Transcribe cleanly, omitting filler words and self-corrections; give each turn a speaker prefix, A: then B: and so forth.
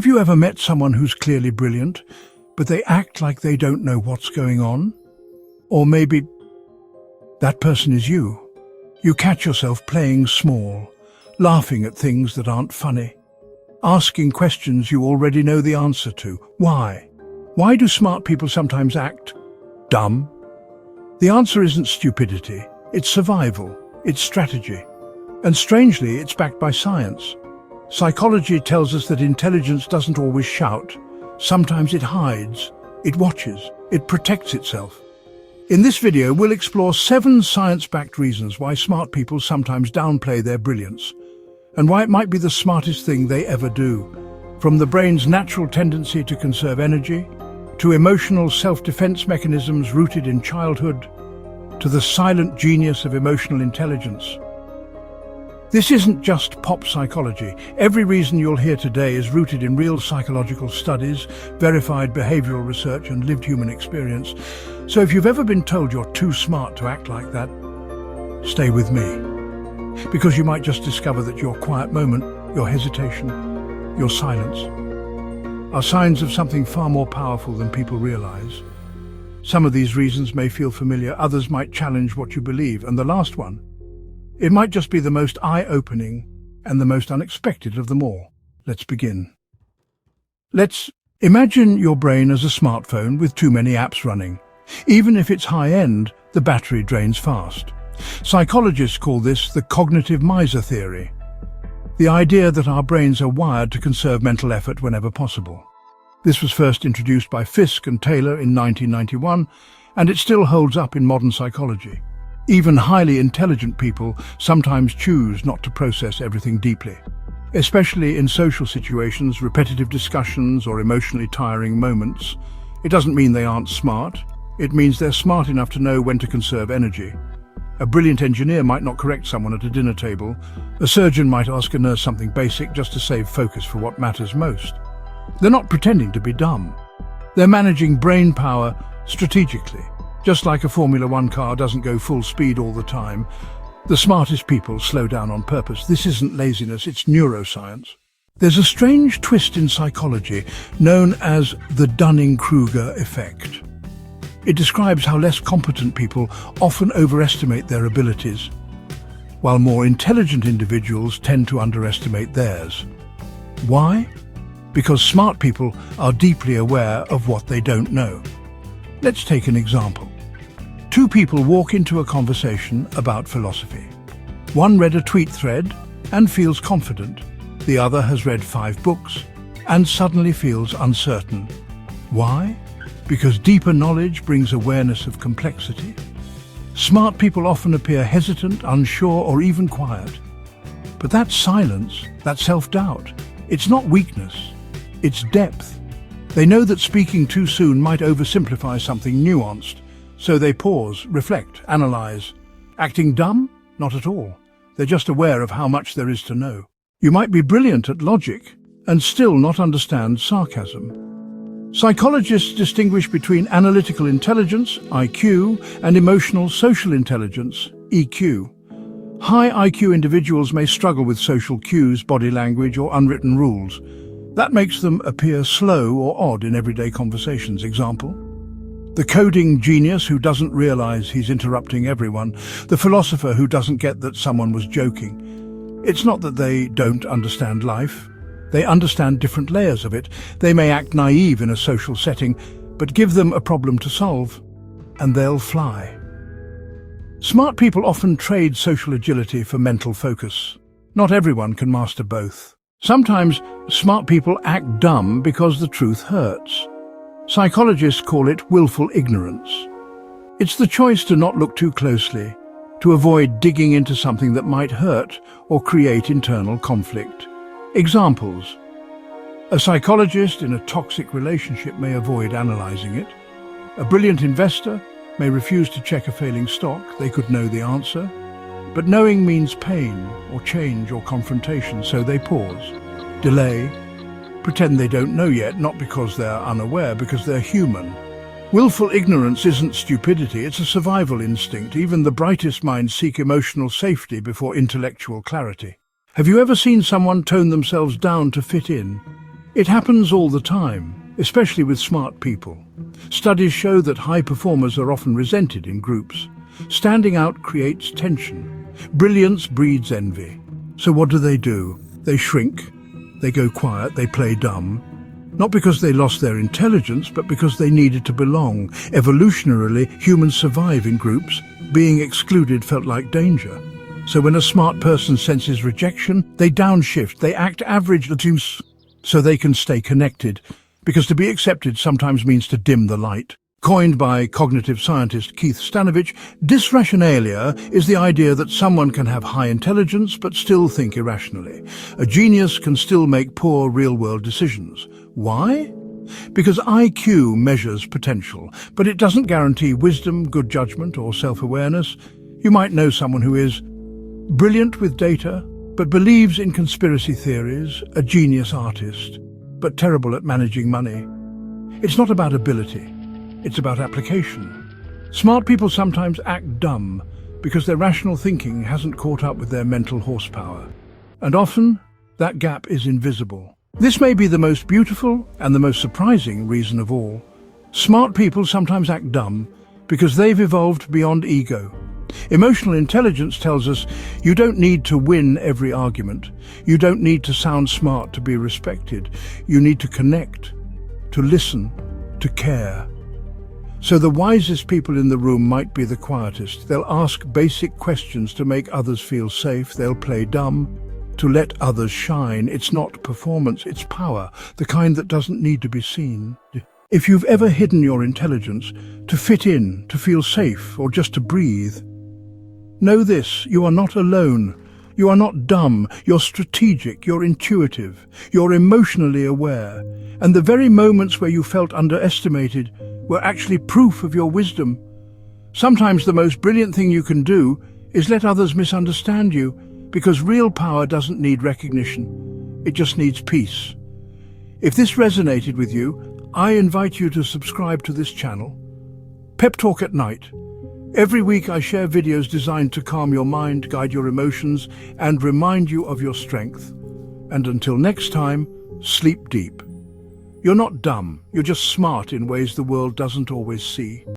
A: Have you ever met someone who's clearly brilliant, but they act like they don't know what's going on? Or maybe that person is you. You catch yourself playing small, laughing at things that aren't funny, asking questions you already know the answer to. Why? Why do smart people sometimes act dumb? The answer isn't stupidity, it's survival, it's strategy. And strangely, it's backed by science. Psychology tells us that intelligence doesn't always shout. Sometimes it hides, it watches, it protects itself. In this video, we'll explore 7 science-backed reasons why smart people sometimes downplay their brilliance, and why it might be the smartest thing they ever do. From the brain's natural tendency to conserve energy, to emotional self-defense mechanisms rooted in childhood, to the silent genius of emotional intelligence. This isn't just pop psychology. Every reason you'll hear today is rooted in real psychological studies, verified behavioral research, and lived human experience. So if you've ever been told you're too smart to act like that, stay with me. Because you might just discover that your quiet moment, your hesitation, your silence, are signs of something far more powerful than people realize. Some of these reasons may feel familiar, others might challenge what you believe, and the last one, it might just be the most eye-opening and the most unexpected of them all. Let's begin. Let's imagine your brain as a smartphone with too many apps running. Even if it's high-end, the battery drains fast. Psychologists call this the cognitive miser theory, the idea that our brains are wired to conserve mental effort whenever possible. This was first introduced by Fisk and Taylor in 1991, and it still holds up in modern psychology. Even highly intelligent people sometimes choose not to process everything deeply, especially in social situations, repetitive discussions, or emotionally tiring moments. It doesn't mean they aren't smart. It means they're smart enough to know when to conserve energy. A brilliant engineer might not correct someone at a dinner table. A surgeon might ask a nurse something basic just to save focus for what matters most. They're not pretending to be dumb. They're managing brain power strategically. Just like a Formula One car doesn't go full speed all the time, the smartest people slow down on purpose. This isn't laziness, it's neuroscience. There's a strange twist in psychology known as the Dunning-Kruger effect. It describes how less competent people often overestimate their abilities, while more intelligent individuals tend to underestimate theirs. Why? Because smart people are deeply aware of what they don't know. Let's take an example. 2 people walk into a conversation about philosophy. One read a tweet thread and feels confident. The other has read 5 books and suddenly feels uncertain. Why? Because deeper knowledge brings awareness of complexity. Smart people often appear hesitant, unsure, or even quiet. But that silence, that self-doubt, it's not weakness, it's depth. They know that speaking too soon might oversimplify something nuanced, so they pause, reflect, analyze. Acting dumb? Not at all. They're just aware of how much there is to know. You might be brilliant at logic and still not understand sarcasm. Psychologists distinguish between analytical intelligence, IQ, and emotional social intelligence, EQ. High IQ individuals may struggle with social cues, body language, or unwritten rules. That makes them appear slow or odd in everyday conversations. Example: the coding genius who doesn't realize he's interrupting everyone, the philosopher who doesn't get that someone was joking. It's not that they don't understand life. They understand different layers of it. They may act naive in a social setting, but give them a problem to solve, and they'll fly. Smart people often trade social agility for mental focus. Not everyone can master both. Sometimes smart people act dumb because the truth hurts. Psychologists call it willful ignorance. It's the choice to not look too closely, to avoid digging into something that might hurt or create internal conflict. Examples: a psychologist in a toxic relationship may avoid analyzing it. A brilliant investor may refuse to check a failing stock. They could know the answer. But knowing means pain or change or confrontation, so they pause, delay, pretend they don't know yet, not because they're unaware, because they're human. Willful ignorance isn't stupidity, it's a survival instinct. Even the brightest minds seek emotional safety before intellectual clarity. Have you ever seen someone tone themselves down to fit in? It happens all the time, especially with smart people. Studies show that high performers are often resented in groups. Standing out creates tension. Brilliance breeds envy. So what do? They shrink, they go quiet, they play dumb. Not because they lost their intelligence, but because they needed to belong. Evolutionarily, humans survive in groups. Being excluded felt like danger. So when a smart person senses rejection, they downshift, they act average so they can stay connected. Because to be accepted sometimes means to dim the light. Coined by cognitive scientist Keith Stanovich, Dysrationalia is the idea that someone can have high intelligence but still think irrationally. A genius can still make poor real-world decisions. Why? Because IQ measures potential, but it doesn't guarantee wisdom, good judgment, or self-awareness. You might know someone who is brilliant with data, but believes in conspiracy theories, a genius artist, but terrible at managing money. It's not about ability. It's about application. Smart people sometimes act dumb because their rational thinking hasn't caught up with their mental horsepower. And often, that gap is invisible. This may be the most beautiful and the most surprising reason of all. Smart people sometimes act dumb because they've evolved beyond ego. Emotional intelligence tells us you don't need to win every argument. You don't need to sound smart to be respected. You need to connect, to listen, to care. So the wisest people in the room might be the quietest. They'll ask basic questions to make others feel safe. They'll play dumb to let others shine. It's not performance, it's power, the kind that doesn't need to be seen. If you've ever hidden your intelligence to fit in, to feel safe, or just to breathe, know this: you are not alone. You are not dumb. You're strategic, you're intuitive, you're emotionally aware. And the very moments where you felt underestimated were actually proof of your wisdom. Sometimes the most brilliant thing you can do is let others misunderstand you, because real power doesn't need recognition. It just needs peace. If this resonated with you, I invite you to subscribe to this channel. Pep Talk at Night. Every week I share videos designed to calm your mind, guide your emotions, and remind you of your strength. And until next time, sleep deep. You're not dumb, you're just smart in ways the world doesn't always see.